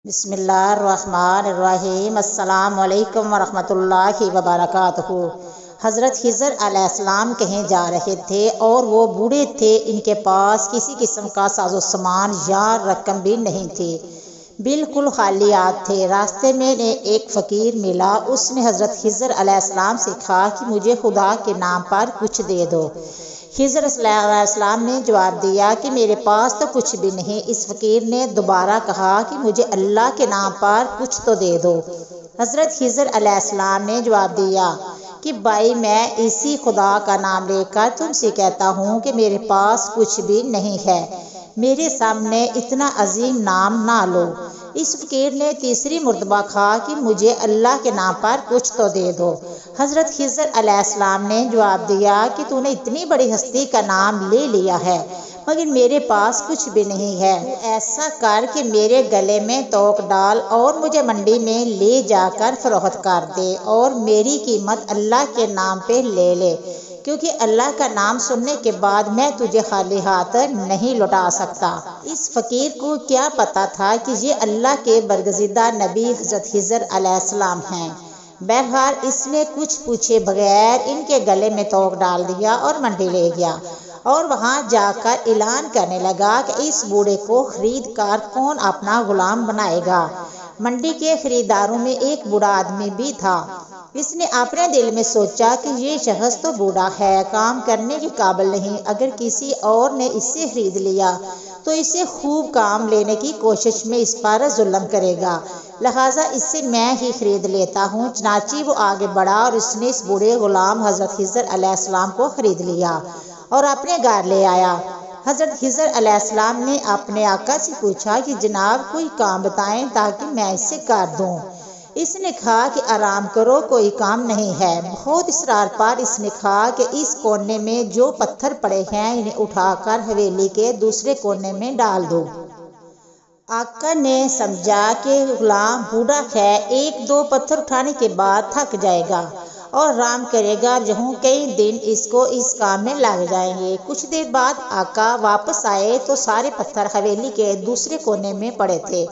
بسم اللہ الرحمن الرحیم۔ السلام علیکم ورحمۃ اللہ وبرکاتہ۔ حضرت خضر علیہ السلام کہیں جا رہے تھے اور وہ بوڑھے تھے، ان کے پاس کسی قسم کا ساز و سامان یا رقم بھی نہیں تھی، بالکل خالی ہاتھ تھے۔ راستے میں ایک فقیر ملا، اس نے حضرت خضر علیہ السلام سے کہا کہ مجھے خدا کے نام پر کچھ دے دو۔ خضر علیہ السلام نے جواب دیا کہ میرے پاس تو کچھ بھی نہیں۔ اس فقیر نے دوبارہ کہا کہ مجھے اللہ کے نام پر کچھ تو دے دو۔ حضرت خضر علیہ السلام نے جواب دیا کہ بھائی، میں اسی خدا کا نام لے کر تم سے کہتا ہوں کہ میرے پاس کچھ بھی نہیں ہے، میرے سامنے اتنا عظیم نام نہ لو۔ اس فقیر نے تیسری مرتبہ کہا کہ مجھے اللہ کے نام پر کچھ تو دے دو۔ حضرت خضر علیہ السلام نے جواب دیا کہ تو نے اتنی بڑی ہستی کا نام لے لیا ہے، مگر میرے پاس کچھ بھی نہیں ہے۔ تو ایسا کر کہ میرے گلے میں توق ڈال اور مجھے منڈی میں لے جا کر فروخت کر دے اور میری قیمت اللہ کے نام پہ لے لے، کیونکہ اللہ کا نام سننے کے بعد میں تجھے خالی ہاتھ نہیں لوٹا سکتا۔ اس فقیر کو کیا پتا تھا کہ یہ اللہ کے برگزیدہ نبی حضرت خضر علیہ السلام ہیں۔ بہرحال اس نے کچھ پوچھے بغیر ان کے گلے میں توق ڈال دیا اور منڈی لے گیا، اور وہاں جا کر اعلان کرنے لگا کہ اس بوڑھے کو خرید کر کون اپنا غلام بنائے گا۔ منڈی کے خریداروں میں ایک بوڑھا آدمی بھی تھا۔ اس نے اپنے دل میں سوچا کہ یہ شخص تو بوڑھا ہے، کام کرنے کے قابل نہیں، اگر کسی اور نے اسے خرید لیا تو اسے خوب کام لینے کی کوشش میں اس پر ظلم کرے گا، لہٰذا اس سے میں ہی خرید لیتا ہوں۔ چنانچہ وہ آگے بڑھا اور اس نے اس بوڑھے غلام حضرت خضر علیہ السلام کو خرید لیا اور اپنے گھر لے آیا۔ حضرت خضر علیہ السلام نے اپنے آقا سے پوچھا کہ جناب کوئی کام بتائیں تاکہ میں اسے کر دوں۔ اس نے کہا کہ آرام کرو، کوئی کام نہیں ہے۔ بہت اصرار پر اس نے کہا کہ اس کونے میں جو پتھر پڑے ہیں انہیں اٹھا کر حویلی کے دوسرے کونے میں ڈال دو۔ آقا نے سمجھا کہ غلام بوڑھا ہے، ایک دو پتھر اٹھانے کے بعد تھک جائے گا اور آرام کرے گا، یوں کئی دن اس کو اس کام میں لگ جائیں گے۔ کچھ دیر بعد آقا واپس آئے تو سارے پتھر حویلی کے دوسرے کونے میں پڑے تھے۔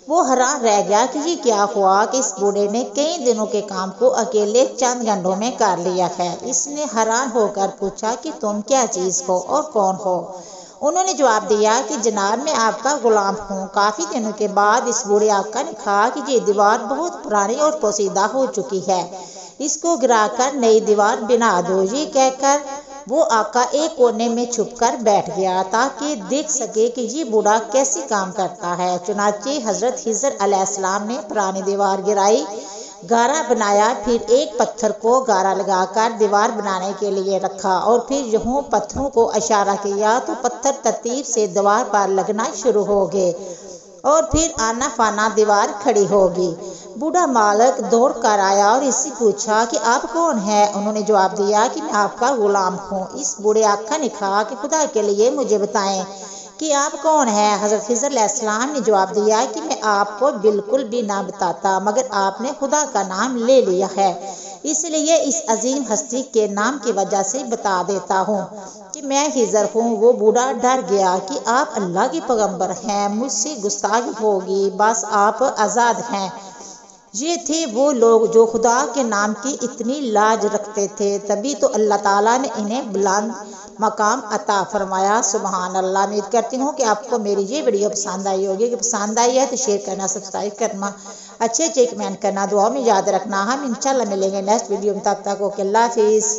وہ حیران رہ گیا کہ یہ کیا ہوا کہ اس بوڑھے نے کئی دنوں کے کام کو اکیلے چند گھنٹوں میں کر لیا ہے۔ اس نے حیران ہو کر پوچھا کہ تم کیا چیز ہو اور کون ہو؟ انہوں نے جواب دیا کہ جناب میں آپ کا غلام ہوں۔ کافی دنوں کے بعد اس بوڑھے آقا نے کہا کہ یہ دیوار بہت پرانی اور پوسیدہ ہو چکی ہے، اس کو گرا کر نئی دیوار بنا دو۔ یہ کہہ کر وہ آقا ایک کونے میں چھپ کر بیٹھ گیا تاکہ دیکھ سکے کہ یہ بوڑھا کیسے کام کرتا ہے۔ چنانچہ حضرت خضر علیہ السلام نے پرانی دیوار گرائی، گارا بنایا، پھر ایک پتھر کو گارا لگا کر دیوار بنانے کے لیے رکھا اور پھر یوں پتھروں کو اشارہ کیا تو پتھر ترتیب سے دیوار پر لگنا شروع ہو گئے اور پھر آنا فانا دیوار کھڑی ہوگی۔ بوڑھا مالک دوڑ کر آیا اور اس سے پوچھا کہ آپ کون ہیں؟ انہوں نے جواب دیا کہ میں آپ کا غلام ہوں۔ اس بوڑھے آقا نے کہا کہ خدا کے لیے مجھے بتائیں کہ آپ کون ہیں؟ حضرت خضر علیہ السلام نے جواب دیا کہ میں آپ کو بالکل بھی نہ بتاتا، مگر آپ نے خدا کا نام لے لیا ہے، اس لیے اس عظیم ہستی کے نام کی وجہ سے بتا دیتا ہوں کہ میں خضر ہوں۔ وہ بوڑھا ڈر گیا کہ آپ اللہ کے پیغمبر ہیں، مجھ سے گستاخی ہوگی، بس آپ آزاد ہیں۔ یہ تھے وہ لوگ جو خدا کے نام کی اتنی لاج رکھتے تھے، تبھی تو اللہ تعالیٰ نے انہیں بلند مقام عطا فرمایا۔ سبحان اللہ۔ امید کرتی ہوں کہ آپ کو میری یہ ویڈیو پسند آئی ہوگی۔ کہ پسند آئی ہے تو شیئر کرنا، سبسکرائب کرنا، اچھے کمنٹ کرنا، دعا میں یاد رکھنا۔ ہم انشاءاللہ ملیں گے نیکسٹ ویڈیو میں، تب تک اوکے، اللہ حافظ۔